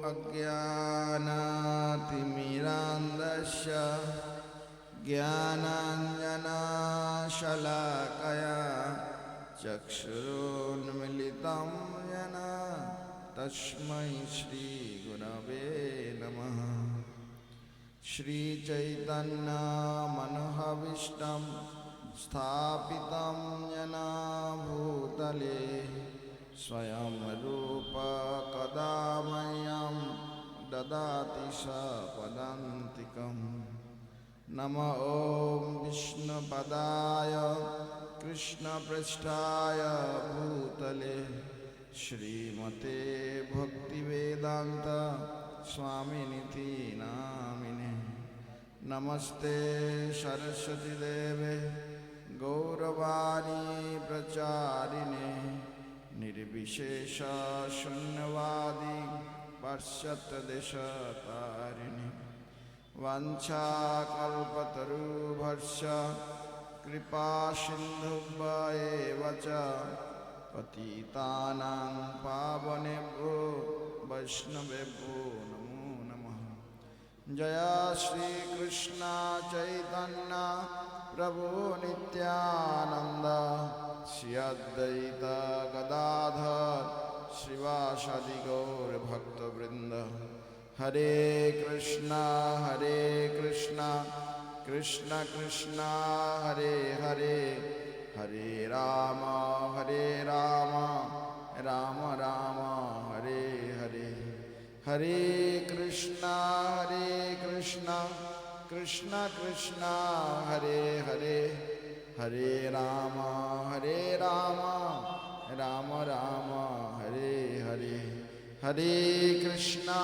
अज्ञानातिमिरान्धस्य ज्ञानाञ्जनशलाकया चक्षुरुन्मिलितं येन तस्मै श्रीगुरवे नमः। श्रीचैतन्यमनोभीष्टं स्थापितं येन भूतले स्वयं रूप कदा मह्यं ददाति सपदान्तिकम्। नमो ॐ विष्णुपदाय कृष्णपृष्ठाय भूतले श्रीमते भक्तिवेदान्त स्वामिनिति नामिने। नमस्ते सरस्वती देवे गौरवाणी प्रचारिणे निर्विशेष शून्यवादी पाश्चात्यदेशतारिणे। वाञ्छाकल्पतरुभ्यश्च कृपासिन्धुभ्येव च पतितानां पावनेभ्यो वैष्णवेभ्यो नमो नमः। जय श्री कृष्ण चैतन्य प्रभु नित्यानंद श्री अद्वैत गदाधर श्रीवासादि गौर भक्तवृंद। हरे कृष्णा कृष्ण कृष्ण हरे हरे, हरे राम राम राम हरे हरे। हरे कृष्णा कृष्ण कृष्ण हरे हरे, हरे राम राम राम हरे हरे। हरे कृष्णा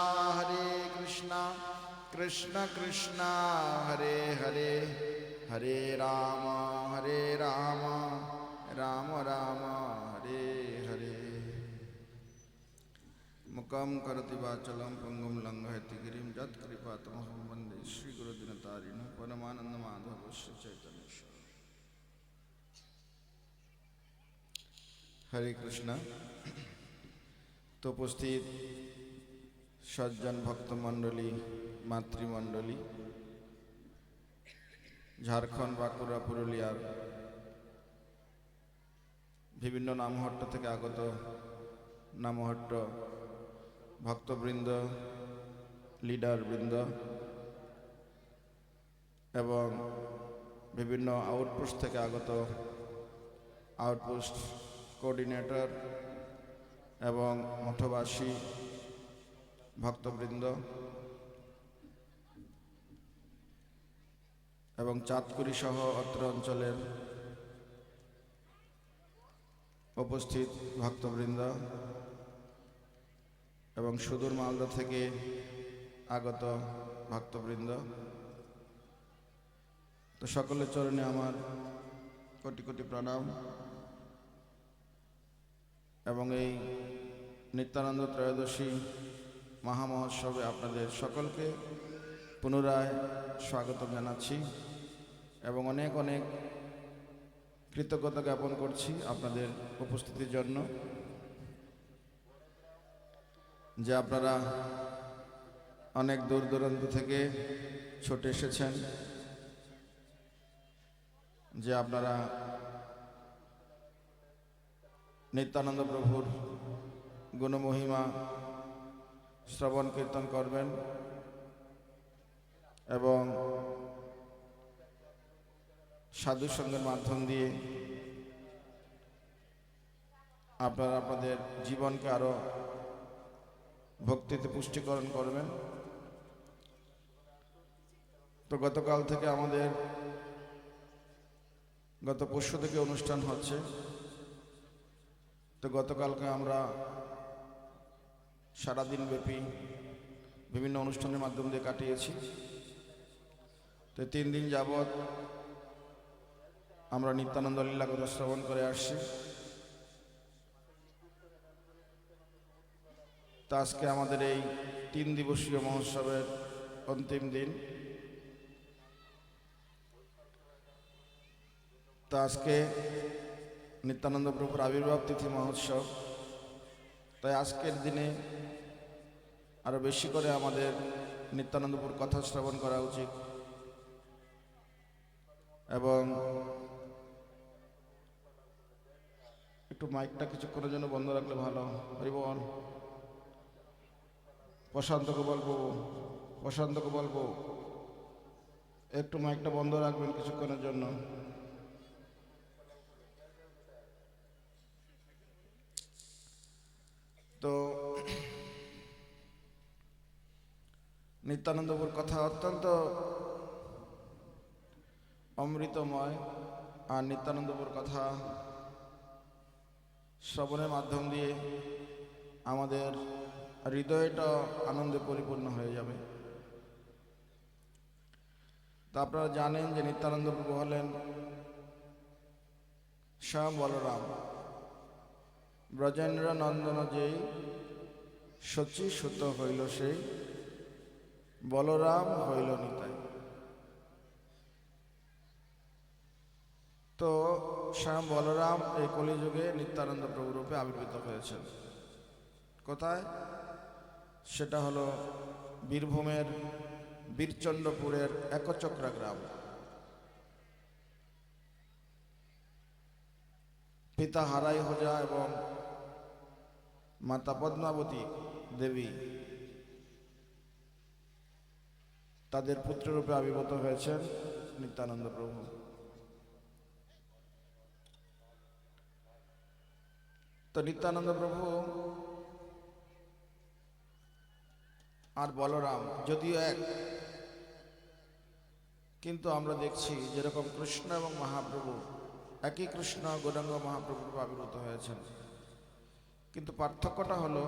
कृष्ण कृष्ण हरे हरे, हरे राम राम राम हरे हरे। मुकं करोति वाचालं पंगुं लंघयति गिरिं यत्कृपातमहं वन्दे श्रीगुरुदिनतारिणं परमानन्दमाधवस्य चैतन्येश्वरम्। हरे कृष्ण। तो उपस्थित सज्जन भक्तमंडली मातृमंडली झारखंड बाঁকুড়া পুরুলিয়ার বিভিন্ন নামহট্ট থেকে আগত নামহট্ট ভক্তবৃন্দ, লিডারবৃন্দ এবং বিভিন্ন আউটপোস্ট থেকে আগত আউটপোস্ট কোঅর্ডিনেটর এবং মঠবাসী ভক্তবৃন্দ এবং চাঁদকুড়ি সহ অত্র অঞ্চলের উপস্থিত ভক্তবৃন্দ এবং সুদূর মালদা থেকে আগত ভক্তবৃন্দ, তো সকলের চরণে আমার কোটি কোটি প্রণাম এবং এই নিত্যানন্দ ত্রয়োদশী মহামহোৎসবে আপনাদের সকলকে পুনরায় স্বাগত জানাচ্ছি এবং অনেক অনেক কৃতজ্ঞতা জ্ঞাপন করছি আপনাদের উপস্থিতির জন্য, যে আপনারা অনেক দূর দূরান্ত থেকে ছুটে এসেছেন, যে আপনারা নিত্যানন্দ প্রভুর গুণমহিমা শ্রবণ কীর্তন করবেন এবং সাধু সঙ্গের মাধ্যম দিয়ে আপনারা আপনাদের জীবনকে আরো ভক্তিতে পুষ্টিকরণ করবেন। তো গতকাল থেকে আমাদের গত পরশু থেকে অনুষ্ঠান হচ্ছে, তো গতকালকে আমরা সারাদিন ব্যাপী বিভিন্ন অনুষ্ঠানের মাধ্যম দিয়ে কাটিয়েছি। তো 3 দিন যাবৎ আমরা নিত্যানন্দ লীলা কথা শ্রবণ করে আসছি। তো আজকে আমাদের এই 3 দিবসীয় মহোৎসবের অন্তিম দিন। তো আজকে নিত্যানন্দ প্রভুর আবির্ভাব তিথি মহোৎসব, তাই আজকের দিনে আরও বেশি করে আমাদের নিত্যানন্দপুর কথা শ্রবণ করা উচিত এবং একটু মাইকটা কিছুক্ষণের জন্য বন্ধ রাখলে ভালো। হরিবল। প্রশান্তকে বলবো একটু মাইকটা বন্ধ রাখবেন কিছুক্ষণের জন্য। তো নিত্যানন্দপুর কথা অত্যন্ত অমৃতময়, আর নিত্যানন্দপুর কথা শ্রবণের মাধ্যম দিয়ে আমাদের হৃদয়টা আনন্দে পরিপূর্ণ হয়ে যাবে। তা আপনারা জানেন যে নিত্যানন্দ প্রভু হলেন স্বয়ং বলরাম। ব্রজেন্দ্র নন্দন যেই শচী সুত হইল সেই বলরাম হইল নিতাই। তো স্বয়ং বলরাম এই কলিযুগে নিত্যানন্দ প্রভু রূপে আবির্ভূত হয়েছেন। কোথায়? সেটা হলো বীরভূমের বীরচন্দ্রপুরের একচক্রা গ্রাম। পিতা হারাই হোজা এবং মাতা পদ্মাবতী দেবী তাদের পুত্ররূপে আবির্ভূত হয়েছেন নিত্যানন্দ প্রভু। তো নিত্যানন্দ প্রভু আর বলরাম যদিও এক, কিন্তু আমরা দেখছি যেরকম কৃষ্ণ এবং মহাপ্রভু একই কৃষ্ণ গৌরাঙ্গ মহাপ্রভু আবির্ভূত হয়েছেন, কিন্তু পার্থক্যটা হলো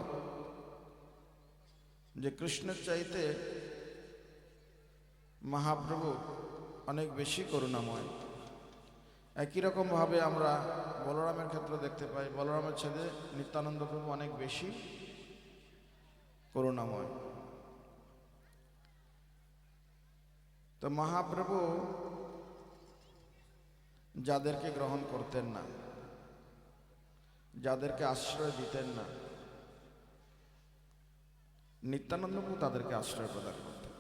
যে কৃষ্ণের চাইতে মহাপ্রভু অনেক বেশি করুণাময়। একই রকমভাবে আমরা বলরামের ক্ষেত্রে দেখতে পাই, বলরামের ছেলে নিত্যানন্দ প্রভু অনেক বেশি করুণাময়। তো মহাপ্রভু যাদেরকে গ্রহণ করতেন না, যাদেরকে আশ্রয় দিতেন না, নিত্যানন্দ প্রভু তাদেরকে আশ্রয় প্রদান করতেন।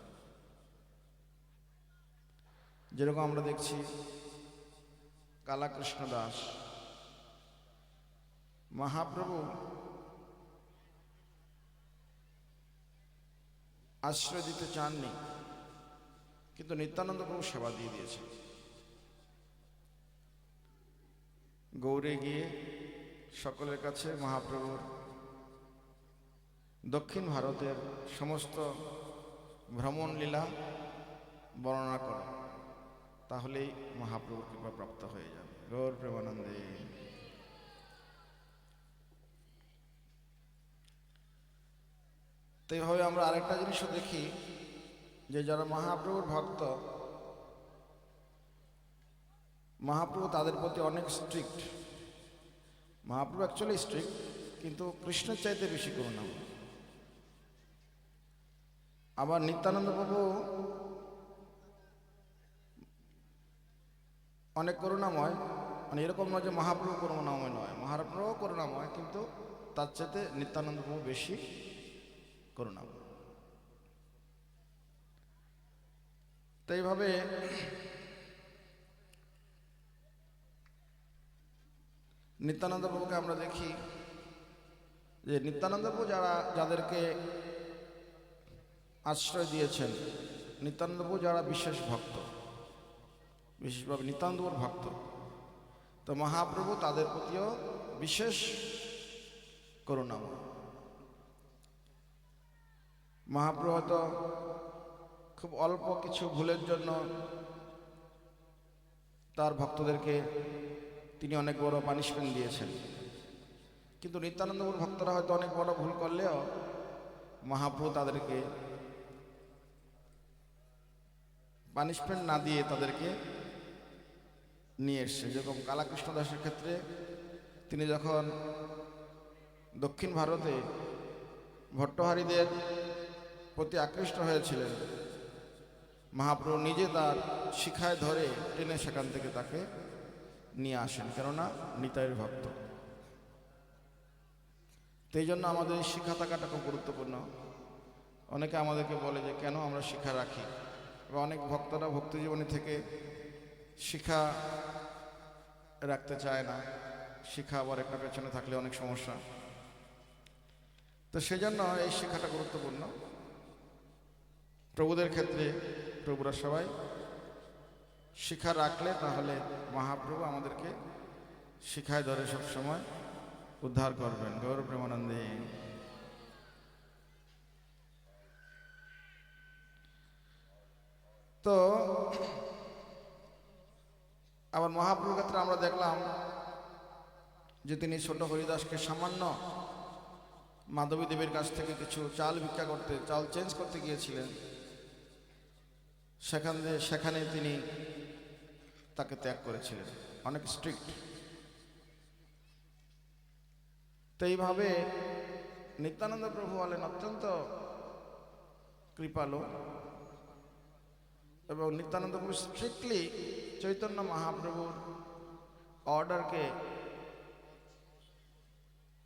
যেরকম আমরা দেখছি কালাকৃষ্ণ দাস, মহাপ্রভু আশ্রয় দিতে চাননি, কিন্তু নিত্যানন্দ প্রভু সেবা দিয়ে দিয়েছে। গৌড়ে গিয়ে সকলের কাছে মহাপ্রভুর দক্ষিণ ভারতের সমস্ত ভ্রমণ লীলা বর্ণনা করো, তাহলেই মহাপ্রভুর কৃপা প্রাপ্ত হয়ে যাবে। গৌর প্রেমানন্দে। তো এইভাবে আমরা আরেকটা জিনিসও দেখি যে যারা মহাপ্রভুর ভক্ত, মহাপ্রভু তাদের প্রতি অনেক স্ট্রিক্ট। মহাপ্রভু অ্যাকচুয়ালি স্ট্রিক্ট, কিন্তু কৃষ্ণের চাইতে বেশি করুণাময়। আবার নিত্যানন্দ প্রভু অনেক করুণাময়, মানে এরকম নয় যে মহাপ্রভু করুণাময় নয়, মহাপ্রভু করুণাময়, কিন্তু তার চাইতে নিত্যানন্দ প্রভু বেশি করুণাময়। তো এইভাবে নিত্যানন্দ প্রভুকে আমরা দেখি যে নিত্যানন্দ প্রভু যাদেরকে আশ্রয় দিয়েছেন, নিত্যানন্দ প্রভু যারা বিশেষ ভক্ত, বিশেষভাবে নিত্যানন্দ প্রভুর ভক্ত, তো মহাপ্রভু তাদের প্রতিও বিশেষ করুণাময়। মহাপ্রভু হয়তো খুব অল্প কিছু ভুলের জন্য তার ভক্তদেরকে তিনি অনেক বড় পানিশমেন্ট দিয়েছেন, কিন্তু নিত্যানন্দপুর ভক্তরা হয়তো অনেক বড় ভুল করলেও মহাপ্রভু তাদেরকে পানিশমেন্ট না দিয়ে তাদেরকে নিয়ে এসছে। যেরকম কালাকৃষ্ণ দাসের ক্ষেত্রে তিনি যখন দক্ষিণ ভারতে ভট্টহারীদের প্রতি আকৃষ্ট হয়েছিলেন, মহাপ্রভু নিজে তার শিখায় ধরে টেনে সেখান থেকে তাকে নিয়ে আসেন, কেননা নিতাইয়ের ভক্ত। তো এই জন্য আমাদের এই শিক্ষা থাকাটা খুব গুরুত্বপূর্ণ অনেকে আমাদেরকে বলে যে কেন আমরা শিক্ষা রাখি, বা অনেক ভক্তরা ভক্তি জীবনী থেকে শিক্ষা রাখতে চায় না, শিক্ষা আবার একটা পেছনে থাকলে অনেক সমস্যা। তো সেজন্য এই শিক্ষাটা গুরুত্বপূর্ণ। প্রভুদের ক্ষেত্রে প্রভুরা সবাই শিক্ষা রাখলে তাহলে মহাপ্রভু আমাদেরকে শিখায় ধরে সবসময় উদ্ধার করবেন। গৌর প্রেমানন্দে। তো আবার মহাপ্রভুর ক্ষেত্রে আমরা দেখলাম যে তিনি ছোট হরিদাসকে সামান্য মাধবী দেবীর কাছ থেকে কিছু চাল ভিক্ষা করতে, চাল চেঞ্জ করতে গিয়েছিলেন। সেখানে তিনি তাকে ত্যাগ করেছিলেন, অনেক স্ট্রিক্ট। তো এইভাবে নিত্যানন্দ প্রভু হলেন অত্যন্ত কৃপালু, এবং নিত্যানন্দ প্রভু স্ট্রিক্টলি চৈতন্য মহাপ্রভুর অর্ডারকে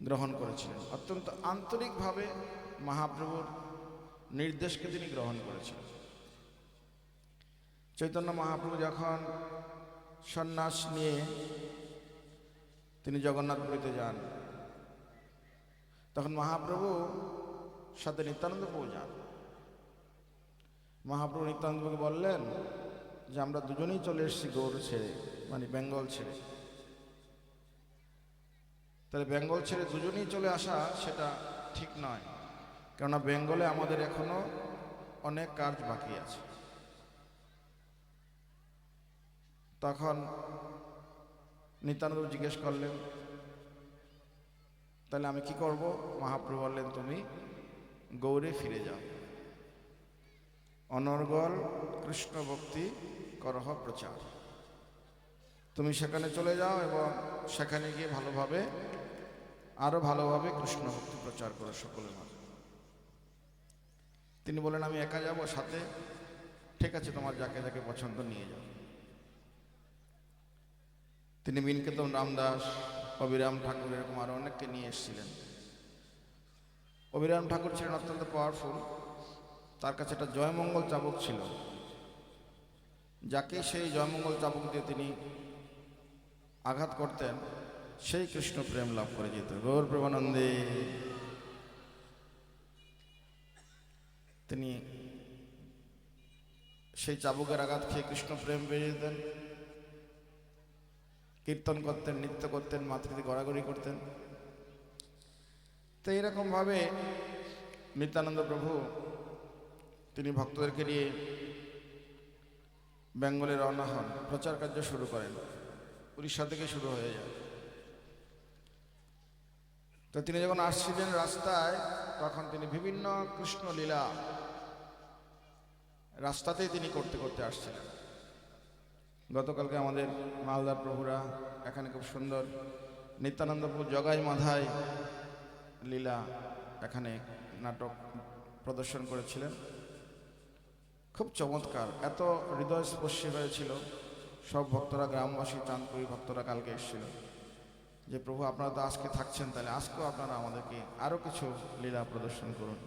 গ্রহণ করেছিলেন। অত্যন্ত আন্তরিকভাবে মহাপ্রভুর নির্দেশকে তিনি গ্রহণ করেছিলেন। চৈতন্য মহাপ্রভু যখন সন্ন্যাস নিয়ে তিনি জগন্নাথপুরীতে যান, তখন মহাপ্রভু সাথে নিত্যানন্দ প্রভু যান। মহাপ্রভু নিত্যানন্দকে বললেন যে আমরা দুজনেই চলে এসেছি গৌড় ছেড়ে, মানে বেঙ্গল ছেড়ে। তাহলে বেঙ্গল ছেড়ে দুজনেই চলে আসা সেটা ঠিক নয়, কেননা বেঙ্গলে আমাদের এখনো অনেক কাজ বাকি আছে। তখন নিত্যানন্দ জিজ্ঞেস করলেন তাহলে আমি কি করব? মহাপ্রভু বললেন তুমি গৌড়ে ফিরে যাও, অনর্গল কৃষ্ণ ভক্তি করহ প্রচার। তুমি সেখানে চলে যাও এবং সেখানে গিয়ে আরো ভালোভাবে কৃষ্ণ ভক্তি প্রচার করো সকলের মাঝে। তিনি বলেন আমি একা যাব সাথে? ঠিক আছে, তোমার যাকে যাকে পছন্দ নিয়ে যাও। তিনি মিনকেতন রামদাস, অবিরাম ঠাকুর, এরকম আরো অনেককে নিয়ে এসেছিলেন। অবিরাম ঠাকুর ছিলেন অত্যন্ত পাওয়ারফুল। তার কাছে একটা জয়মঙ্গল চাবুক ছিল, যাকে সেই জয়মঙ্গল চাবুক দিয়ে তিনি আঘাত করতেন, সেই কৃষ্ণ প্রেম লাভ করে যেত। গৌর প্রেমানন্দে। তিনি সেই চাবুকের আঘাত খেয়ে কৃষ্ণ প্রেম পেয়ে যেতেন, কীর্তন করতেন, নৃত্য করতেন, মাতৃতে গড়াগড়ি করতেন। তো এইরকম ভাবে নিত্যানন্দ প্রভু তিনি ভক্তদেরকে নিয়ে বেঙ্গলে রওনা হন, প্রচার কার্য শুরু করেন। উড়িষ্যা থেকে শুরু হয়ে যায়। তো তিনি যখন আসছিলেন রাস্তায়, তখন তিনি বিভিন্ন কৃষ্ণ লীলা রাস্তাতেই তিনি করতে করতে আসছিলেন। গতকালকে আমাদের মালদার প্রভুরা এখানে খুব সুন্দর নিত্যানন্দপুর জগাই মাধায় লীলা এখানে নাটক প্রদর্শন করেছিলেন। খুব চমৎকার, এত হৃদয়স্পর্শী হয়েছিল। সব ভক্তরা, গ্রামবাসী, চাঁদপুরি ভক্তরা কালকে এসেছিল যে প্রভু আপনারা তো আজকে থাকছেন, তাহলে আজকেও আপনারা আমাদেরকে আরও কিছু লীলা প্রদর্শন করুন।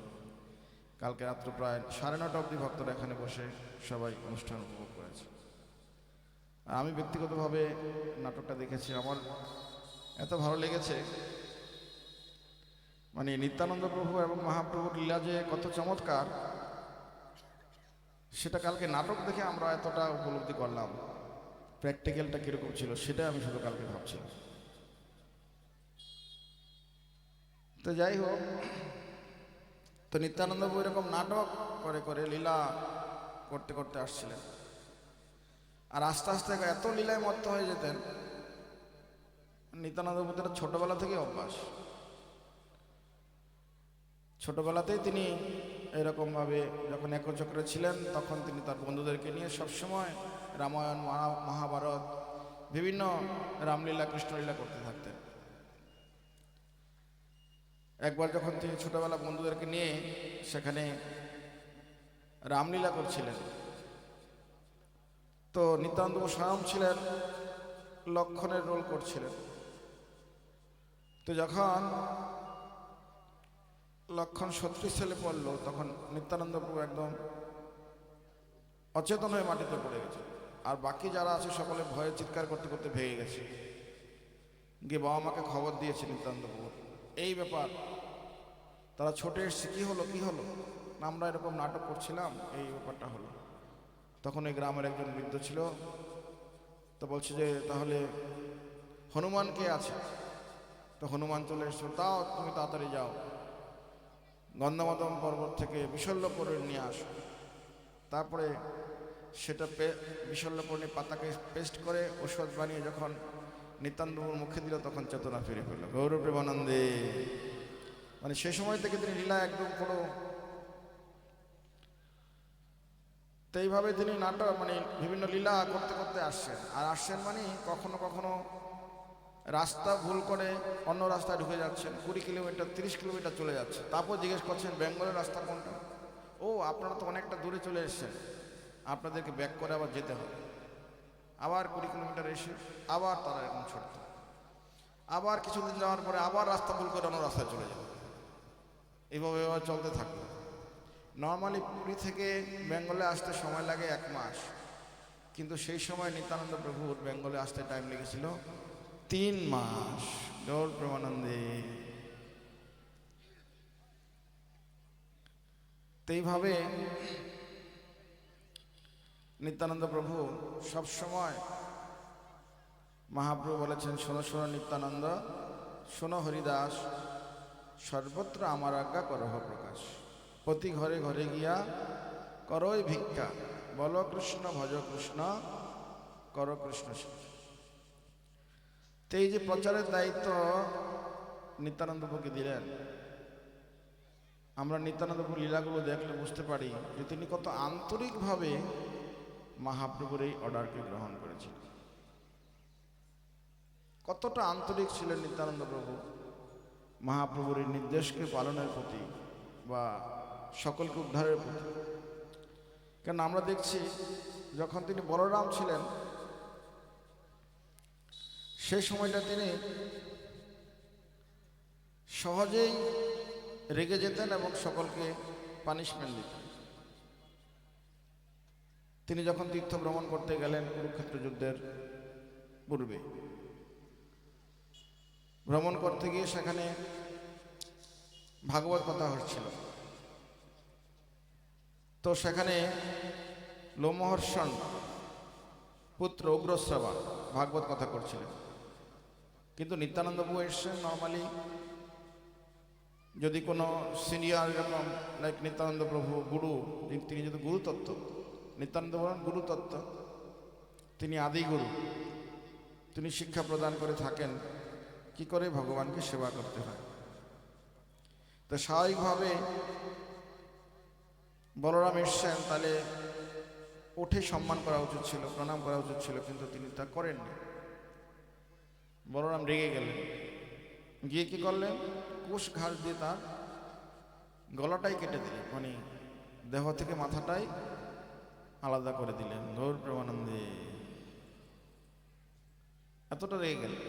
কালকে রাত্র প্রায় 9:30 অবধি ভক্তরা এখানে বসে সবাই অনুষ্ঠান উপভোগ করেছে। আর আমি ব্যক্তিগতভাবে নাটকটা দেখেছি, আমার এত ভালো লেগেছে। মানে নিত্যানন্দ প্রভু এবং মহাপ্রভুর লীলা যে কত চমৎকার, সেটা কালকে নাটক দেখে আমরা এতটা উপলব্ধি করলাম। প্র্যাকটিক্যালটা কিরকম ছিল সেটা আমি শুধু কালকে ভাবছিলাম। তো যাই হোক, তো নিত্যানন্দ প্রভু এরকম নাটক করে করে লীলা করতে করতে আসছিলেন। আর আস্তে আস্তে এত লীলায় মত্ত হয়ে যেতেন। নিত্যানন্দ প্রভুর ছোটবেলা থেকে অভ্যাস, ছোটবেলাতেই তিনি এরকমভাবে যখন একচক্রে ছিলেন, তখন তিনি তার বন্ধুদেরকে নিয়ে সবসময় রামায়ণ, মহাভারত, বিভিন্ন রামলীলা, কৃষ্ণলীলা করতে থাকতেন। একবার যখন তিনি ছোটবেলা বন্ধুদেরকে নিয়ে সেখানে রামলীলা করছিলেন, তো নিত্যানন্দ স্বয়ং ছিলেন, লক্ষণের রোল করছিলেন। তো যখন লক্ষণ 36 সালে পড়লো, তখন নিত্যানন্দ প্রভু একদম অচেতন হয়ে মাটিতে পড়ে গেছে। আর বাকি যারা আছে সকলে ভয়ে চিৎকার করতে করতে ভেঙে গেছে। গিয়ে বাবা মাকে খবর দিয়েছে নিত্যানন্দ প্রভু এই ব্যাপার। তারা ছোটে এসছে, কি হলো কি হলো, না আমরা এরকম নাটক করছিলাম, এই ব্যাপারটা হলো। তখন এই গ্রামের একজন বৃদ্ধ ছিল, তো বলছে যে তাহলে হনুমান কে আছে? তো হনুমান চলে এসছো, তাও তুমি তাড়াতাড়ি যাও, গন্ধমাদন পর্বত থেকে বিশল্যপুরে নিয়ে আসো। তারপরে সেটা বিশল্যপুরী পাতাকে পেস্ট করে ওষুধ বানিয়ে যখন নিত্যানন্দপুর মুখে দিল, তখন চেতনা ফিরে পেল। গৌর প্রেমানন্দে। মানে সে সময় থেকে তিনি লীলা একদম পুরো, তো এইভাবে তিনি নাটক মানে বিভিন্ন লীলা করতে করতে আসছেন। আর আসছেন মানে কখনো কখনো রাস্তা ভুল করে অন্য রাস্তায় ঢুকে যাচ্ছেন, 20 কিলোমিটার 30 কিলোমিটার চলে যাচ্ছে। তারপর জিজ্ঞেস করছেন বেঙ্গলের রাস্তা কোনটা? ও আপনারা তো অনেকটা দূরে চলে এসেছেন, আপনাদেরকে ব্যাক করে আবার যেতে হবে। আবার 20 কিলোমিটার এসে আবার তারা এরকম ছুটত। আবার কিছুদিন যাওয়ার পরে আবার রাস্তা ভুল করে অন্য রাস্তায় চলে যাবে। এইভাবে এবার চলতে থাকলো। নর্মালি পুরী থেকে বেঙ্গলে আসতে সময় লাগে 1 মাস, কিন্তু সেই সময় নিত্যানন্দ প্রভুর বেঙ্গলে আসতে টাইম লেগেছিল 3 মাস। গৌর প্রেমানন্দে। তো এইভাবে নিত্যানন্দ প্রভু সবসময়, মহাপ্রভু বলেছেন, শোনো শোনো নিত্যানন্দ, শোনো হরিদাস, সর্বত্র আমার আজ্ঞা করহ প্রকাশ, প্রতি ঘরে ঘরে গিয়া করই ভিক্ষা, বল কৃষ্ণ ভজ কৃষ্ণ কর কৃষ্ণ সেবা। তো এই যে প্রচারের দায়িত্ব নিত্যানন্দ প্রভুকে দিলেন, আমরা নিত্যানন্দ প্রভুর লীলাগুলো দেখলে বুঝতে পারি যে তিনি কত আন্তরিকভাবে মহাপ্রভুর এই অর্ডারকে গ্রহণ করেছিলেন। কতটা আন্তরিক ছিলেন নিত্যানন্দ প্রভু মহাপ্রভুর এই নির্দেশকে পালনের প্রতি বা সকলকে উদ্ধারের প্রতি। কেন আমরা দেখছি যখন তিনি বলরাম ছিলেন, সেই সময়টা তিনি সহজেই রেগে যেতেন এবং সকলকে পানিশমেন্ট দিতেন। তিনি যখন তীর্থ ভ্রমণ করতে গেলেন কুরুক্ষেত্র যুদ্ধের পূর্বে, ভ্রমণ করতে গিয়ে সেখানে ভাগবত কথা হচ্ছিল। তো সেখানে লোমহর্ষণ পুত্র উগ্রশ্রবা ভাগবত কথা করছিলেন। কিন্তু নিত্যানন্দ প্রভু এসছেন, নর্মালি যদি কোনো সিনিয়র এরকম লাইক নিত্যানন্দ প্রভু গুরু, তিনি যদি গুরুতত্ত্ব, নিত্যানন্দ বলেন গুরুতত্ত্ব, তিনি আদি গুরু, তিনি শিক্ষা প্রদান করে থাকেন কি করে ভগবানকে সেবা করতে হয়। তো স্বাভাবিকভাবে বলরাম এসছেন, তাহলে উঠে সম্মান করা উচিত ছিল, প্রণাম করা উচিত ছিল, কিন্তু তিনি তা করেননি। বলরাম রেগে গেলেন, গিয়ে কি করলেন, কুশ ঘাস দিয়ে তার গলাটাই কেটে দিলেন, মানে দেহ থেকে মাথাটাই আলাদা করে দিলেন। গৌর প্রেমানন্দে। এতটা রেগে গেলেন।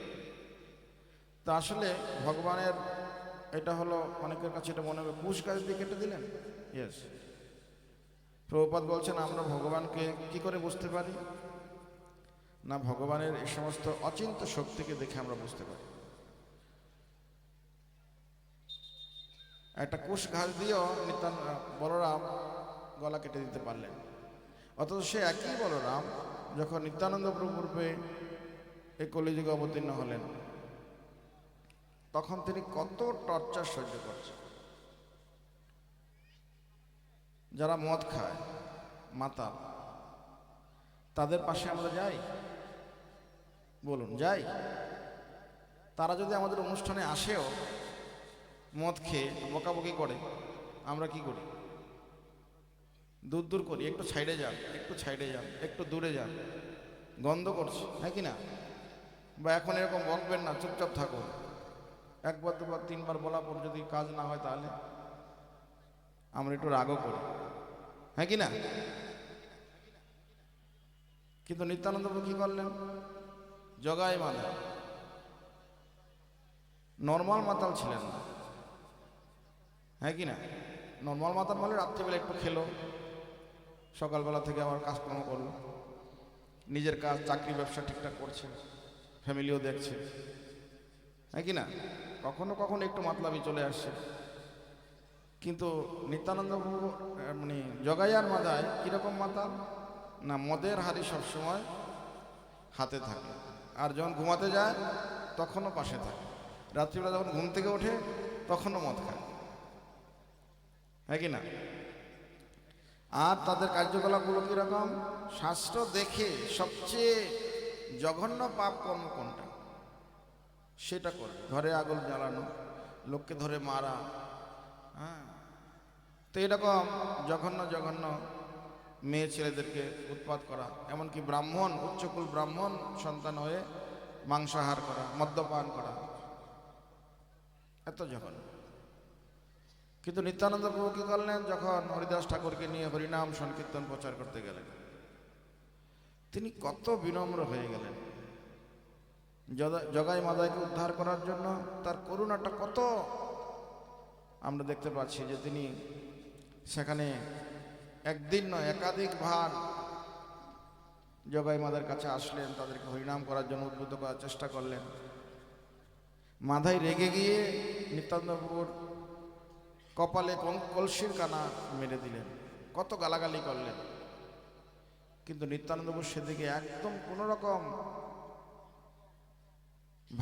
তা আসলে ভগবানের এটা হলো, অনেকের কাছে এটা মনে হবে কুশ গাছ দিয়ে কেটে দিলেন। ইয়েস, প্রভুপাদ বলছেন আমরা ভগবানকে কি করে বুঝতে পারি না, ভগবানের এই সমস্ত অচিন্ত শক্তিকে দেখে আমরা বুঝতে পারি। একটা কুশ ঘাস দিয়েও বলরাম গলা কেটে দিতে পারলেন। অথচ সে একই বলরাম যখন নিত্যানন্দ প্রভু রূপে এই কলিযুগে অবতীর্ণ হলেন, তখন তিনি কত টর্চার সহ্য করছেন। যারা মদ খায়, মাতাল, তাদের পাশে আমরা যাই? বলুন, যাই? তারা যদি আমাদের অনুষ্ঠানে আসেও মদ খেয়ে বকাবকি করে, আমরা কি করি? দূর দূর করি, একটু সাইডে যান, একটু সাইডে যান, একটু দূরে যান, গন্ধ করছে, হ্যাঁ কি না? বা এখন এরকম বকবেন না, চুপচাপ থাকুন। 1 বার 2 বার 3 বার বলা পর যদি কাজ না হয়, তাহলে আমরা একটু রাগও করি, হ্যাঁ কি না? কিন্তু নিত্যানন্দ প্রভু কি করলেন? জগায় মালা, নর্মাল মাতাল ছিলেন না, হ্যাঁ কি না? নর্মাল মাতাল মানে রাত্রিবেলা একটু খেলো, সকালবেলা থেকে আবার কাজকর্ম করলো, নিজের কাজ চাকরি ব্যবসা ঠিকঠাক করছে, ফ্যামিলিও দেখছে, হ্যাঁ কি না? কখনো কখনো একটু মাতলামি চলে আসছে। কিন্তু নিত্যানন্দ প্রভু মানে জগাইয়ার মাথায় কিরকম মাতাল না, মদের হাড়ি সবসময় হাতে থাকে, আর যখন ঘুমাতে যায় তখনও পাশে থাকে, রাত্রিবেলা যখন ঘুম থেকে ওঠে তখনও মদ খায়, হ্যাঁ কি না? আর তাদের কার্যকলাপগুলো কীরকম? শাস্ত্র দেখে সবচেয়ে জঘন্য পাপ কর্ম কোনটা সেটা করে, ঘরে আগুন জ্বালানো, লোককে ধরে মারা, হ্যাঁ, তো এরকম জঘন্য জঘন্য মেয়ে ছেলেদেরকে উৎপাত করা, এমনকি ব্রাহ্মণ, উচ্চকুল ব্রাহ্মণ সন্তান হয়ে মাংসাহার করা, মদ্যপান করা, এত জঘন্য। কিন্তু নিত্যানন্দ প্রভু কি করলেন? যখন হরিদাস ঠাকুরকে নিয়ে হরিনাম সংকীর্তন প্রচার করতে গেলেন, তিনি কত বিনম্র হয়ে গেলেন। জগাই মাদাইকে উদ্ধার করার জন্য তার করুণাটা কত আমরা দেখতে পাচ্ছি, যে তিনি সেখানে একদিন নয় একাধিকবার জগাই মাদার কাছে আসলেন, তাদেরকে হরিনাম করার জন্য উদ্বুদ্ধ করার চেষ্টা করলেন। মাধাই রেগে গিয়ে নিত্যানন্দ প্রভুর কপালে কলসির কানা মেরে দিলেন, কত গালাগালি করলেন। কিন্তু নিত্যানন্দ প্রভু সেদিকে একদম কোনো রকম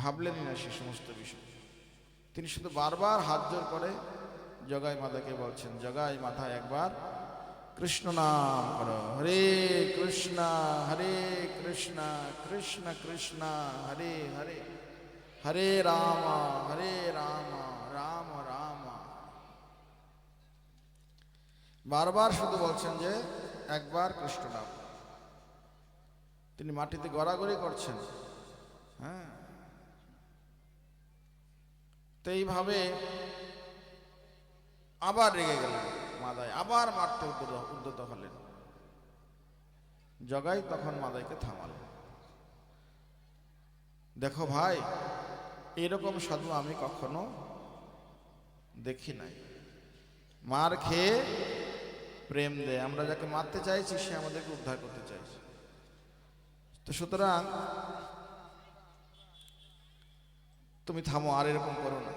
ভাবলেনই না সে সমস্ত বিষয়। তিনি শুধু বারবার হাত জোর করে জগাই মাদাকে বলছেন, জগাই মাধা একবার কৃষ্ণ নাম করো, হরে কৃষ্ণ কৃষ্ণ কৃষ্ণ হরে হরে, হরে রাম রাম রাম। বারবার শুধু বলছেন যে একবার কৃষ্ণ নাম। তিনি মাটিতে গড়াগড়ি করছেন, হ্যাঁ। তো এইভাবে আবার রেগে গেলেন মাদাই, আবার মারতে উদ্যত হলেন। জগাই তখন মাদাইকে থামালেন। দেখো ভাই, এরকম সাধু আমি কখনো দেখি নাই, মার খেয়ে প্রেম দেয়। আমরা যাকে মারতে চাইছি সে আমাদেরকে উদ্ধার করতে চাইছে। তো সুতরাং তুমি থামো, আর এরকম করো না।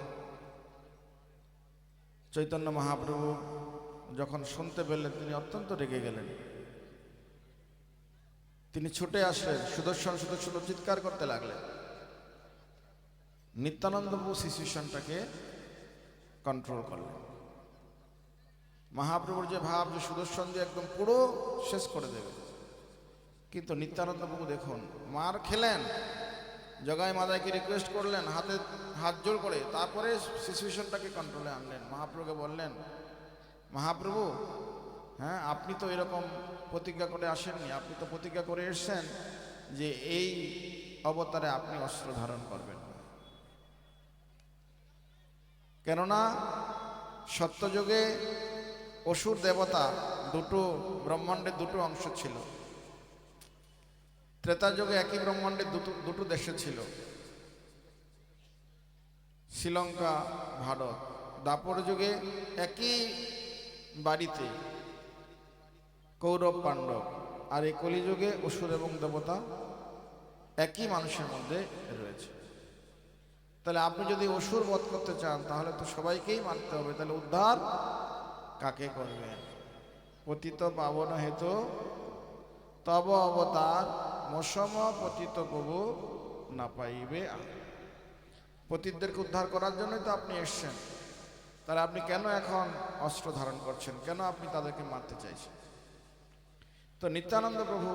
চৈতন্য মহাপ্রভু যখন শুনতে পেলেন তিনি অত্যন্ত রেগে গেলেন। তিনি ছুটে আসলেন, সুদর্শন সুদর্শন চিৎকার করতে লাগলেন। নিত্যানন্দ প্রভু সিচুয়েশনটাকে কন্ট্রোল করলেন। মহাপ্রভুর যে ভাব যে সুদর্শন দিয়ে একদম পুরো শেষ করে দেবে, কিন্তু নিত্যানন্দ প্রভু দেখুন মার খেলেন, জগাই মাদাইকে রিকোয়েস্ট করলেন হাত জোর করে, তারপরে সিচুয়েশনটাকে কন্ট্রোলে আনলেন। মহাপ্রভুকে বললেন, মহাপ্রভু হ্যাঁ, আপনি তো এরকম প্রতিজ্ঞা করে আসেননি, আপনি তো প্রতিজ্ঞা করে এসছেন যে এই অবতারে আপনি অস্ত্র ধারণ করবেন। কেননা সত্যযুগে অসুর দেবতা দুটো, ব্রহ্মাণ্ডের দুটো অংশ ছিল। ত্রেতা যুগে একই ব্রহ্মাণ্ডের দুটো দেশে ছিল, শ্রীলঙ্কা, ভারত। দাপর যুগে একই বাড়িতে কৌরব, পাণ্ডব। আর এই কলিযুগে অসুর এবং দেবতা একই মানুষের মধ্যে রয়েছে। তাহলে আপনি যদি অসুর বধ করতে চান তাহলে তো সবাইকেই মারতে হবে। তাহলে উদ্ধার কাকে করবেন? পতিত পাবন হেতু তব অবতার, মসম পতিত প্রভু না পাইবে। পতিতদেরকে উদ্ধার করার জন্যই তো আপনি এসছেন, তাহলে আপনি কেন এখন অস্ত্র ধারণ করছেন? কেন আপনি তাদেরকে মারতে চাইছেন? তো নিত্যানন্দ প্রভু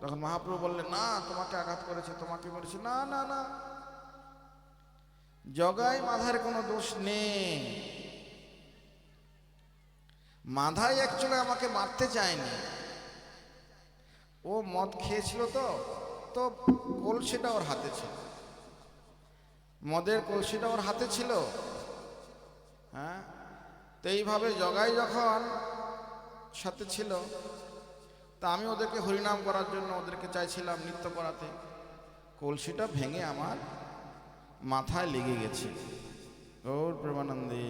তখন মহাপ্রভু বললেন, না তোমাকে আঘাত করেছে, তোমাকে বলেছে। না না না, জগাই মাধার কোনো দোষ নেই। মাধাই অ্যাকচুয়ালি আমাকে মারতে চায়নি, ও মদ খেয়েছিল, তো কলসিটা ওর হাতে ছিল, মদের কলসিটা ওর হাতে ছিল, হ্যাঁ। তো এইভাবে জগাই যখন সাথে ছিল, তা আমি ওদেরকে হরিনাম করার জন্য ওদেরকে চাইছিলাম নৃত্য করাতে, কলসিটা ভেঙে আমার মাথায় লেগে গেছে। গৌর প্রেমানন্দে।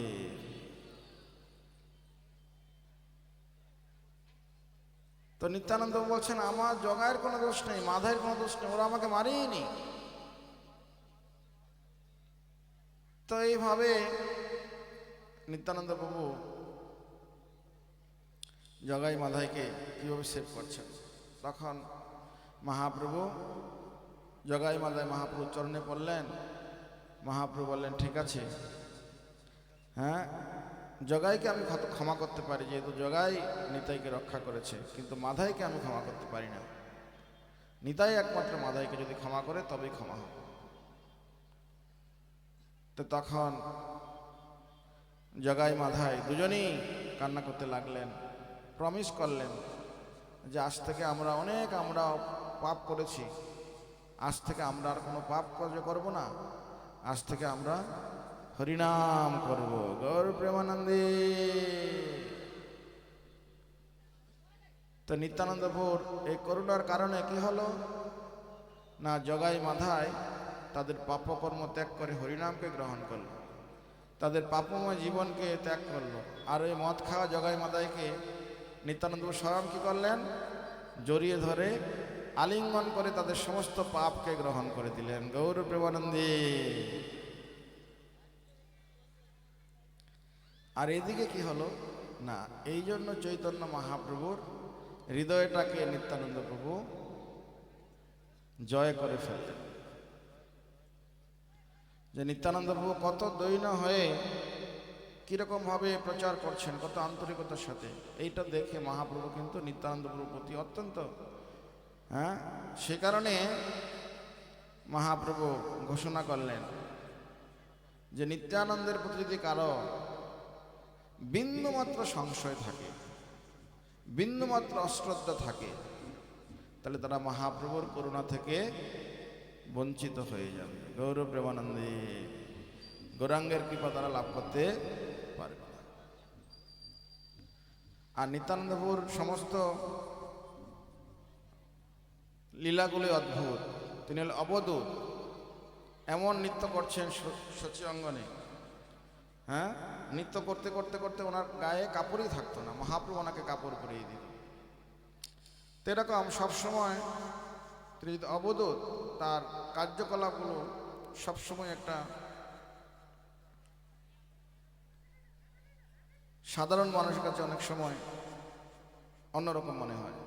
তো নিত্যানন্দ বলছেন আমার জগায়ের কোনো দোষ নেই, মাধায়ের কোনো দোষ নেই, ওরা আমাকে মারেনি। তো এইভাবে নিত্যানন্দ প্রভু জগাই মাধাইকে কীভাবে সেভ করছেন। তখন মহাপ্রভু জগাই মাধাই মহাপ্রভু চরণে পড়লেন। মহাপ্রভু বললেন ঠিক আছে, হ্যাঁ জগাইকে আমি ক্ষমা করতে পারি, যেহেতু জগাই নিতাইকে রক্ষা করেছে, কিন্তু মাধাইকে আমি ক্ষমা করতে পারি না। নিতাই একমাত্র মাধাইকে যদি ক্ষমা করে তবেই ক্ষমা হবে। তো তখন জগাই মাধাই দুজনেই কান্না করতে লাগলেন, প্রমিস করলেন যে আজ থেকে আমরা পাপ করেছি, আজ থেকে আমরা আর কোনো পাপ কার্য করব না, আজ থেকে আমরা হরিনাম করব। গৌর প্রেমানন্দে। তো নিত্যানন্দপুর এই করুণার কারণে কি হলো না, জগাই মাধাই তাদের পাপকর্ম ত্যাগ করে হরিনামকে গ্রহণ করলো, তাদের পাপময় জীবনকে ত্যাগ করলো। আর ওই মদ খাওয়া জগাই মাধাইকে নিত্যানন্দপুর স্বয়ং কি করলেন, জড়িয়ে ধরে আলিঙ্গন করে তাদের সমস্ত পাপকে গ্রহণ করে দিলেন। গৌর প্রেমানন্দে। আর এদিকে কি হলো না, এই জন্য চৈতন্য মহাপ্রভুর হৃদয়টাকে নিত্যানন্দ প্রভু জয় করে ফেললেন। যে নিত্যানন্দ প্রভু কত দৈন্য হয়ে কিরকম ভাবে প্রচার করছেন, কত আন্তরিকতার সাথে, এইটা দেখে মহাপ্রভু কিন্তু নিত্যানন্দ প্রভুর প্রতি অত্যন্ত সে কারণে মহাপ্রভু ঘোষণা করলেন যে নিত্যানন্দের প্রতি যদি কারো বিন্দুমাত্র সংশয় থাকে, বিন্দুমাত্র অশ্রদ্ধা থাকে, তাহলে তারা মহাপ্রভুর করুণা থেকে বঞ্চিত হয়ে যাবে। গৌর প্রেমানন্দে। গৌরাঙ্গের কৃপা তারা লাভ করতে পারবে। আর নিত্যানন্দপুর সমস্ত লীলাগুলি অদ্ভুত। তিনি হলেন অবধূত, এমন নৃত্য করছেন সচি অঙ্গনে, নৃত্য করতে করতে করতে ওনার গায়ে কাপড়ই থাকতো না, মহাপ্রভু ওনাকে কাপড় পরিয়ে দিত। তো এরকম সবসময় তিনি যদি অবধূত, তার কার্যকলাপগুলো সবসময় একটা সাধারণ মানুষের কাছে অনেক সময় অন্যরকম মনে হয়,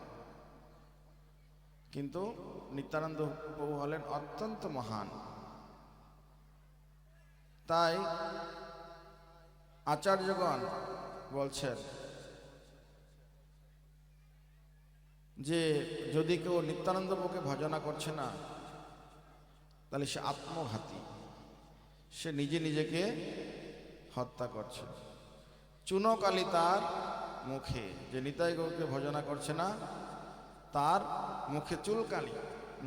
কিন্তু নিত্যানন্দ প্রভু হলেন অত্যন্ত মহান। তাই আচার্যগণ বলছেন যে যদি কেউ নিত্যানন্দ প্রভুকে ভজনা করছে না, তাহলে সে আত্মঘাতী, সে নিজে নিজেকে হত্যা করছে। চুনকালি তার মুখে, যে নিতাই গৌরকে ভজনা করছে না তার মুখে চুলকালি,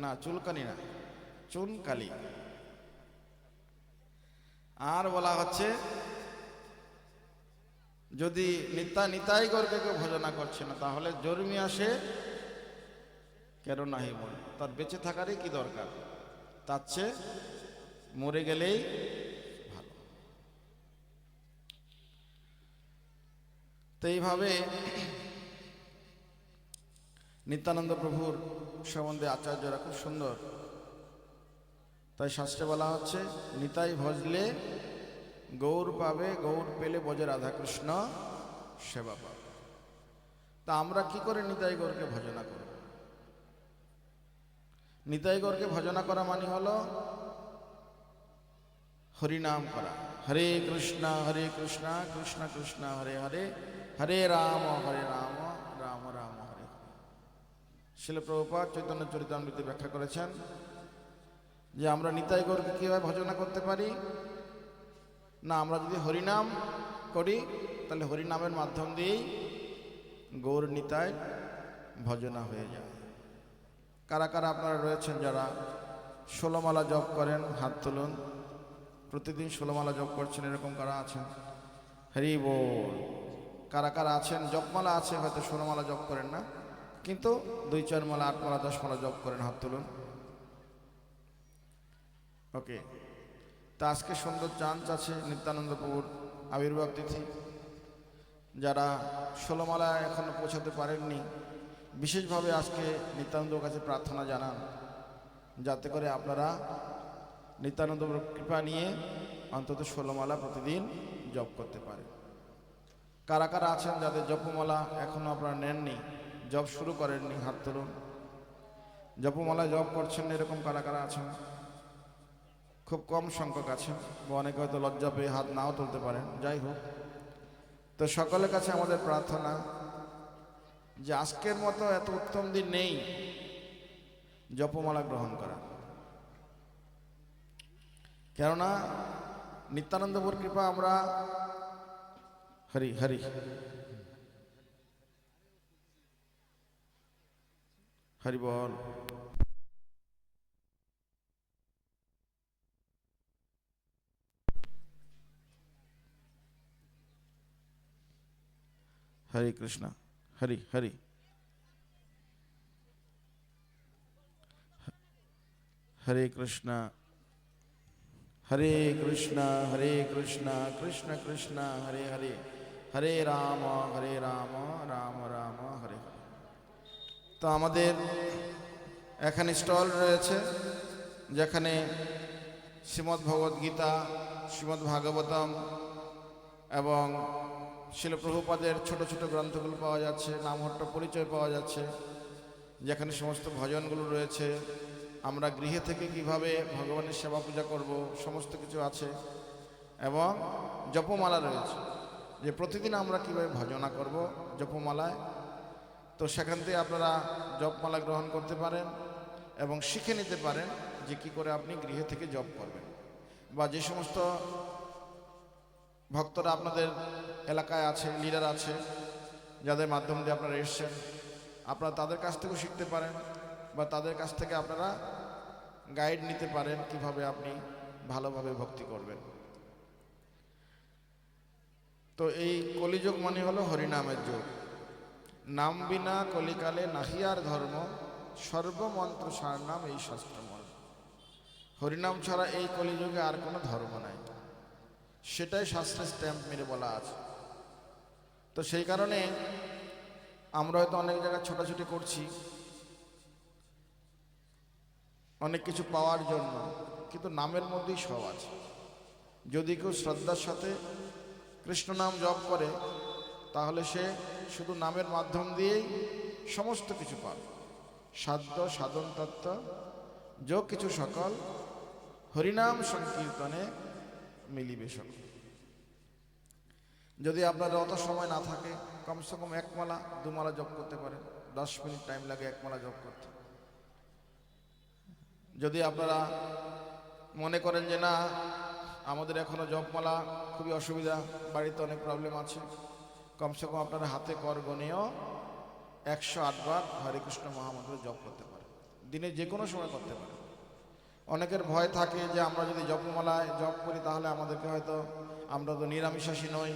না চুলকানি না, চুনকালি। আর বলা হচ্ছে যদি নিতাই গৌরকে কেউ ভজনা করছে না, তাহলে জন্মি আসে কেন নাহি মরে, তার বেঁচে থাকারই কি দরকার, তার চেয়ে মরে গেলেই ভালো। তো এইভাবে নিত্যানন্দ প্রভুর সম্বন্ধে আচার্যরা খুব সুন্দর, তাই শাস্ত্রে বলা হচ্ছে নিতাই ভজলে গৌর পাবে, গৌর পেলে বজে রাধাকৃষ্ণ সেবা পাবে। তা আমরা কি করে নিতাই গৌরকে ভজনা করব? নিতাই গৌরকে ভজনা করা মানে হলো হরিনাম করা। হরে কৃষ্ণ কৃষ্ণ কৃষ্ণ হরে হরে, হরে রাম রাম রাম হরে। শিল প্রভুপাদ চৈতন্য চরিতামৃতে ব্যাখ্যা করেছেন যে আমরা নিতাই গৌরকে কিভাবে ভজনা করতে পারি না, আমরা যদি হরিনাম করি তাহলে হরিনামের মাধ্যম দিয়েই গৌর নিতাই ভজনা হয়ে যায়। কারা কারা আপনারা রয়েছেন যারা 16 মালা জপ করেন? হাত তুলুন। প্রতিদিন 16 মালা জপ করছেন, এরকম কারা আছেন? হরি বল। কারা কারা আছেন জপমালা আছে, হয়তো 16 মালা জপ করেন না, কিন্তু 2-4 মালা 8 মালা 10 মালা জপ করেন? হাত তুলুন। ওকে। তা আজকে সুন্দর চান্স আছে নিত্যানন্দ প্রভুর আবির্ভাব তিথি। যারা 16 মালা এখনো পৌঁছাতে পারেননি বিশেষভাবে আজকে নিত্যানন্দের কাছে প্রার্থনা জানান যাতে করে আপনারা নিত্যানন্দ কৃপা নিয়ে অন্তত 16 মালা প্রতিদিন জপ করতে পারে। কারা কারা আছেন যাদের জপমালা এখনো আপনারা নেননি, জপ শুরু করেননি, হাত তুলুন। জপমালা জপ করছেন এরকম কারা কারা আছেন? খুব কম সংখ্যক আছেন, বা অনেকে হয়তো লজ্জা পেয়ে হাত নাও তুলতে পারেন। যাই হোক, তো সকলের কাছে আমাদের প্রার্থনা যে আজকের মতো এত উত্তম দিন নেই জপমালা গ্রহণ করা। কেননা নিত্যানন্দপুর কৃপা আমরা হরি হরি হরি বল। হরে কৃষ্ণ হরি হরি হরে কৃষ্ণ হরে কৃষ্ণ হরে কৃষ্ণ কৃষ্ণ কৃষ্ণ হরে হরে হরে রাম রাম রাম হরে হরে। তো আমাদের এখানে স্টল রয়েছে যেখানে শ্রীমদ্ ভগবদ গীতা, শ্রীমদ্ ভাগবতম এবং শিল প্রভুপাদের ছোট ছোট গ্রন্থগুলো পাওয়া যাচ্ছে, নামহট্ট পরিচয় পাওয়া যাচ্ছে, যেখানে সমস্ত ভজনগুলো রয়েছে। আমরা গৃহে থেকে কিভাবে ভগবানের সেবা পূজা করব সমস্ত কিছু আছে, এবং জপমালা রয়েছে যে প্রতিদিন আমরা কিভাবে ভজনা করব জপমালায়। তো সেখান থেকে আপনারা জপমালা গ্রহণ করতে পারেন এবং শিখে নিতে পারেন যে কি করে আপনি গৃহে থেকে জপ করবেন, বা যে সমস্ত ভক্তরা আপনাদের এলাকায় আছে, লিডার আছে, যাদের মাধ্যম দিয়ে আপনারা এসছেন, আপনারা তাদের কাছ থেকেও শিখতে পারেন, বা তাদের কাছ থেকে আপনারা গাইড নিতে পারেন কিভাবে আপনি ভালোভাবে ভক্তি করবেন। তো এই কলিযুগ মানে হলো হরিনামের যুগ। নাম বিনা কলিকালে নাহিয়ার ধর্ম, সর্বমন্ত্র সার নাম এই শাস্ত্রমল। হরিনাম ছাড়া এই কলিযুগে আর কোনো ধর্ম নাই, সেটাই শাস্ত্রে স্ট্যাম্প মেরে বলা আছে। তো সেই কারণে আমরা হয়তো অনেক জায়গায় ছোটাছুটি করছি অনেক কিছু পাওয়ার জন্য, কিন্তু নামের মধ্যেই সব আছে। যদি কেউ শ্রদ্ধার সাথে কৃষ্ণ নাম জপ করে তাহলে সে শুধু নামের মাধ্যম দিয়েই সমস্ত কিছু পাবে। সাধ্য সাধন তত্ত্ব যোগ কিছু সকল, হরিনাম সংকীর্তনে মিলিবে সকল। যদি আপনার অত সময় না থাকে, কমসে কম 1 মালা 2 মালা জপ করতে পারেন। 10 মিনিট টাইম লাগে 1 মালা জপ করতে। যদি আপনারা মনে করেন যে না আমাদের এখনো জপমালা খুবই অসুবিধা, বাড়িতে অনেক প্রবলেম আছে, কমসে কম আপনারা হাতে কর গণেও 108 বার হরে কৃষ্ণ মহামন্ত্র জপ করতে পারেন, দিনে যে কোনো সময় করতে পারেন। অনেকের ভয় থাকে যে আমরা যদি জপমালায় জপ করি তাহলে আমাদেরকে হয়তো, আমরা তো নিরামিষাশী নই,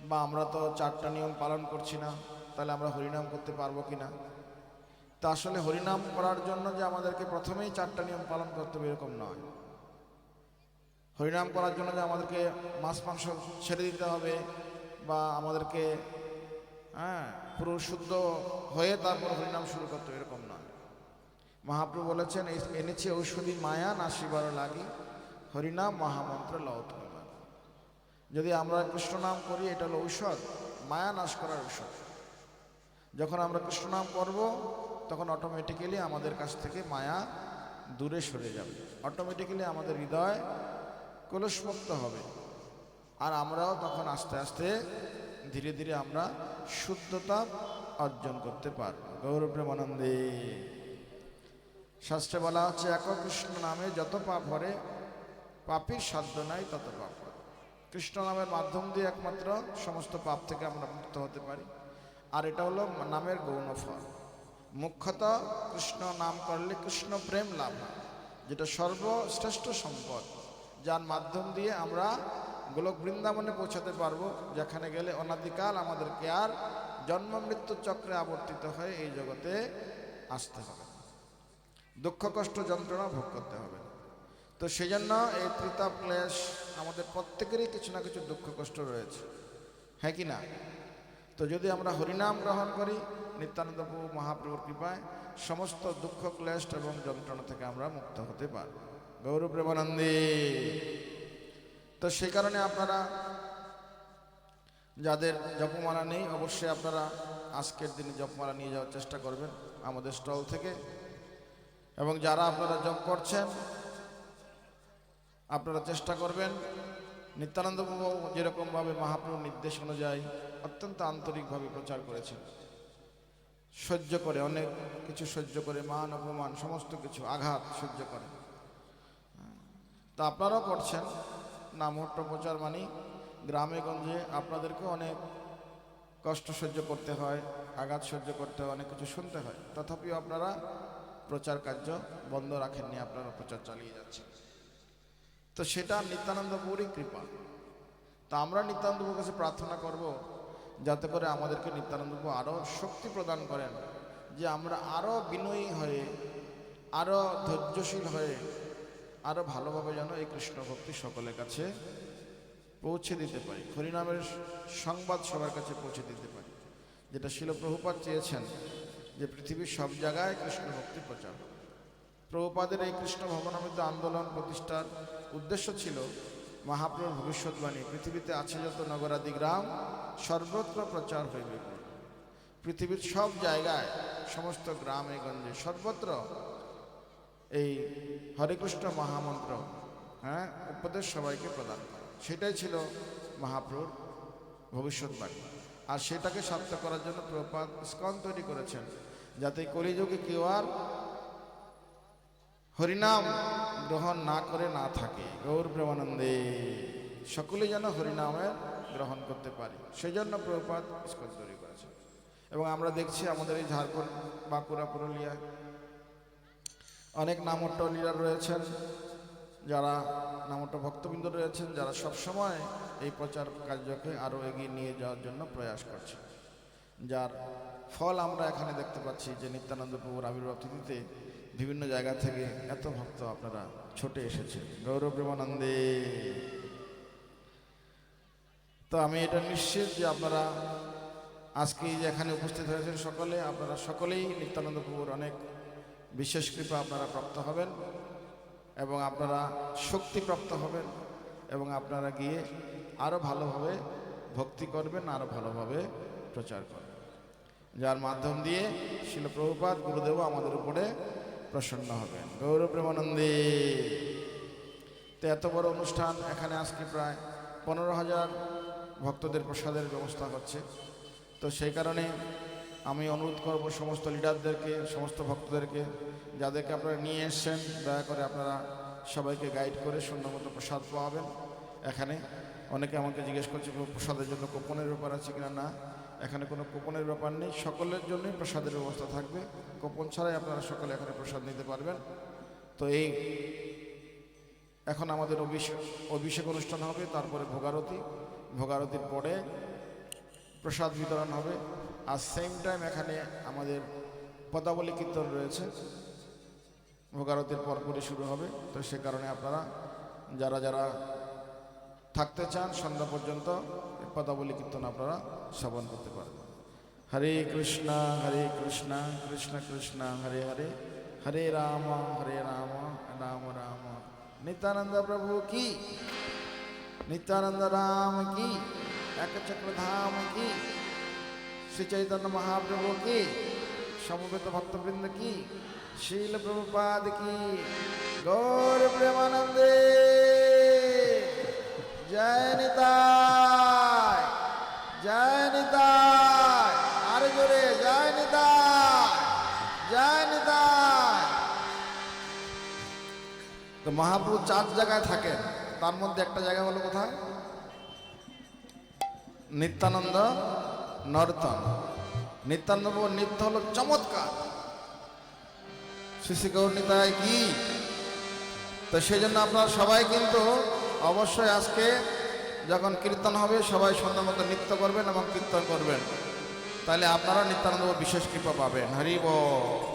বা আমরা তো 4টা নিয়ম পালন করছি না, তাহলে আমরা হরিনাম করতে পারবো কিনা। তা আসলে হরিনাম করার জন্য যে আমাদেরকে প্রথমেই 4টা নিয়ম পালন করতে হবে এরকম নয়। হরিনাম করার জন্য যে আমাদেরকে মাছ মাংস ছেড়ে দিতে হবে, বা আমাদেরকে পুরো শুদ্ধ হয়ে তারপর হরিনাম শুরু করতে হবে এরকম নয়। মহাপ্রভু বলেছেন এনেছে ঔষধি মায়া নাশিবার লাগি, হরিনাম মহামন্ত্র লও তুমি। যদি আমরা কৃষ্ণ নাম করি এটা হলো ঔষধ, মায়া নাশ করার ঔষধ। যখন আমরা কৃষ্ণ নাম করব তখন অটোমেটিক্যালি আমাদের কাছ থেকে মায়া দূরে সরে যাবে, অটোমেটিক্যালি আমাদের হৃদয় কলুষমুক্ত হবে, আর আমরাও তখন আস্তে আস্তে ধীরে ধীরে আমরা শুদ্ধতা অর্জন করতে পারব। গৌর প্রেমানন্দে। শাস্ত্রে বলা হচ্ছে এক কৃষ্ণ নামে যত পাপ হরে, পাপীর সাধ্য নাই তত পাপ। কৃষ্ণ নামের মাধ্যম দিয়ে একমাত্র সমস্ত পাপ থেকে আমরা মুক্ত হতে পারি, আর এটা হলো নামের গৌণ ফল। মুখ্যত কৃষ্ণ নাম করলে কৃষ্ণ প্রেম লাভ হয়, যেটা সর্বশ্রেষ্ঠ সম্পদ, যার মাধ্যম দিয়ে আমরা গোলক বৃন্দাবনে পৌঁছাতে পারবো, যেখানে গেলে অনাদিকাল আমাদেরকে আর জন্ম মৃত্যু চক্রে আবর্তিত হয়ে এই জগতে আসতে হবে, দুঃখ কষ্ট যন্ত্রণা ভোগ করতে হবে। তো সেই জন্য এই ত্রিতাপ ক্লেশ আমাদের প্রত্যেকেরই কিছু না কিছু দুঃখ কষ্ট রয়েছে, হ্যাঁ কি না? তো যদি আমরা হরিনাম গ্রহণ করি, নিত্যানন্দ প্রভু মহাপ্রভুর কৃপায় সমস্ত দুঃখ ক্লেশ এবং যন্ত্রণা থেকে আমরা মুক্ত হতে পারব। গৌর প্রেমানন্দে। তো সেই কারণে আপনারা যাদের জপমালা নেই অবশ্যই আপনারা আজকের দিনে জপমালা নিয়ে যাওয়ার চেষ্টা করবেন আমাদের স্টল থেকে। এবং যারা আপনারা জপ করছেন আপনারা চেষ্টা করবেন নিত্যানন্দ প্রভু যেরকমভাবে মহাপ্রভুর নির্দেশ অনুযায়ী অত্যন্ত আন্তরিকভাবে প্রচার করেছেন, সহ্য করে, অনেক কিছু সহ্য করে, মান অপমান সমস্ত কিছু আঘাত সহ্য করে। তা আপনারাও করছেন। নামহট্ট প্রচার মানে গ্রামে গঞ্জে আপনাদেরকে অনেক কষ্ট সহ্য করতে হয়, আঘাত সহ্য করতে হয়, অনেক কিছু শুনতে হয়। তথাপিও আপনারা প্রচার কার্য বন্ধ রাখেননি, আপনারা প্রচার চালিয়ে যাচ্ছেন। তো সেটা নিত্যানন্দ প্রভুরই কৃপা। তা আমরা নিত্যানন্দ প্রভুর কাছে প্রার্থনা করব যাতে করে আমাদেরকে নিত্যানন্দ প্রভু আরও শক্তি প্রদান করেন, যে আমরা আরও বিনয়ী হয়ে, আরও ধৈর্যশীল হয়ে, আরও ভালোভাবে যেন এই কৃষ্ণ ভক্তি সকলের কাছে পৌঁছে দিতে পারি, হরিনামের সংবাদ সবার কাছে পৌঁছে দিতে পারি। যেটা শিল প্রভুপাদ চেয়েছেন যে পৃথিবীর সব জায়গায় কৃষ্ণ ভক্তি প্রচার। প্রভুপাদের এই কৃষ্ণ ভবনামৃত আন্দোলন প্রতিষ্ঠার উদ্দেশ্য ছিল মহাপ্রভুর ভবিষ্যৎবাণী, পৃথিবীতে আছে যত নগরাদি গ্রাম সর্বত্র প্রচার হইবে। পৃথিবীর সব জায়গায়, সমস্ত গ্রামে গঞ্জে সর্বত্র এই হরে কৃষ্ণ মহামন্ত্র উপদেশ সবাইকে প্রদান করা, সেটাই ছিল মহাপ্রভুর ভবিষ্যৎবাণী। আর সেটাকে সার্থক করার জন্য প্রভুপাদ ইস্কন তৈরি করেছেন, যাতে কলিযুগে কেউ আর হরিনাম গ্রহণ না করে না থাকে। গৌর প্রেমানন্দে। সকলে যেন হরিনামের গ্রহণ করতে পারি, সেই জন্য প্রভুপাদ ইস্কন তৈরি করেছেন। এবং আমরা দেখছি আমাদের এই ঝাড়খণ্ড, বাঁকুড়া, পুরুলিয়ায় অনেক নামহট্ট লিডার রয়েছেন, যারা নামহট্ট ভক্তবৃন্দ রয়েছেন, যারা সবসময় এই প্রচার কার্যকে আরও এগিয়ে নিয়ে যাওয়ার জন্য প্রয়াস করছে। যার ফল আমরা এখানে দেখতে পাচ্ছি যে নিত্যানন্দ প্রভুর আবির্ভাব তিথিতে বিভিন্ন জায়গা থেকে এত ভক্ত আপনারা ছুটে এসেছে। গৌর প্রেমানন্দে। তো আমি এটা নিশ্চিত যে আপনারা আজকে যে এখানে উপস্থিত হয়েছেন সকলে, আপনারা সকলেই নিত্যানন্দ প্রভুর অনেক বিশেষ কৃপা আপনারা প্রাপ্ত হবেন এবং আপনারা শক্তিপ্রাপ্ত হবেন এবং আপনারা গিয়ে আরও ভালোভাবে ভক্তি করবেন, আরও ভালোভাবে প্রচার করবেন, যার মাধ্যম দিয়ে শিল প্রভুপাদ গুরুদেব আমাদের উপরে প্রসন্ন হবেন। গৌর প্রেমানন্দে। তো এত বড় অনুষ্ঠান, এখানে আজকে প্রায় 15,000 ভক্তদের প্রসাদের ব্যবস্থা হচ্ছে। তো সেই কারণে আমি অনুরোধ করব সমস্ত লিডারদেরকে, সমস্ত ভক্তদেরকে, যাদেরকে আপনারা নিয়ে এসছেন, দয়া করে আপনারা সবাইকে গাইড করে সুন্দর মতো প্রসাদ পাওয়াবেন। এখানে অনেকে আমাকে জিজ্ঞেস করছে প্রসাদের জন্য কুপনের ব্যাপার আছে কিনা। না, এখানে কোনো কুপনের ব্যাপার নেই, সকলের জন্যই প্রসাদের ব্যবস্থা থাকবে। কুপন ছাড়াই আপনারা সকলে এখানে প্রসাদ নিতে পারবেন। তো এই এখন আমাদের অভিষেক অনুষ্ঠান হবে, তারপরে ভোগারতির পরে প্রসাদ বিতরণ হবে। আর সেম টাইম এখানে আমাদের পদাবলী কীর্তন রয়েছে, ভোগারতির পরপরই শুরু হবে। তো সে কারণে আপনারা যারা যারা থাকতে চান সন্ধ্যা পর্যন্ত পদাবলী কীর্তন আপনারা শ্রবণ করতে পারবেন। হরে কৃষ্ণ কৃষ্ণ কৃষ্ণ হরে হরে, হরে রাম রাম রাম। নিত্যানন্দ প্রভু কি, নিত্যানন্দ রাম কি, এক চক্রধাম কি, শ্রী চৈতন্য মহাপ্রভু কি, সমবেত ভক্তবৃন্দ কি, শিল প্রভুপাদ কি। গৌর প্রেমানন্দে। জয় নিতাই, জয় নিতাই। আরে জোরে জয় নিতাই, জয় নিতাই। তো মহাপ্রভু 4 জায়গায় থাকেন, তার মধ্যে একটা জায়গা হলো কোথায়? নিত্যানন্দ নর্তন। নিত্যানন্দ নৃত্য হলো চমৎকার। শ্রী শ্রী গৌর নিতাই কি। তো সেই জন্য আপনারা সবাই কিন্তু অবশ্যই আজকে যখন কীর্তন হবে সবাই সন্ধ্যা মতো নৃত্য করবেন এবং কীর্তন করবেন, তাহলে আপনারা নিত্যানন্দ বিশেষ কৃপা পাবেন। হরি বল।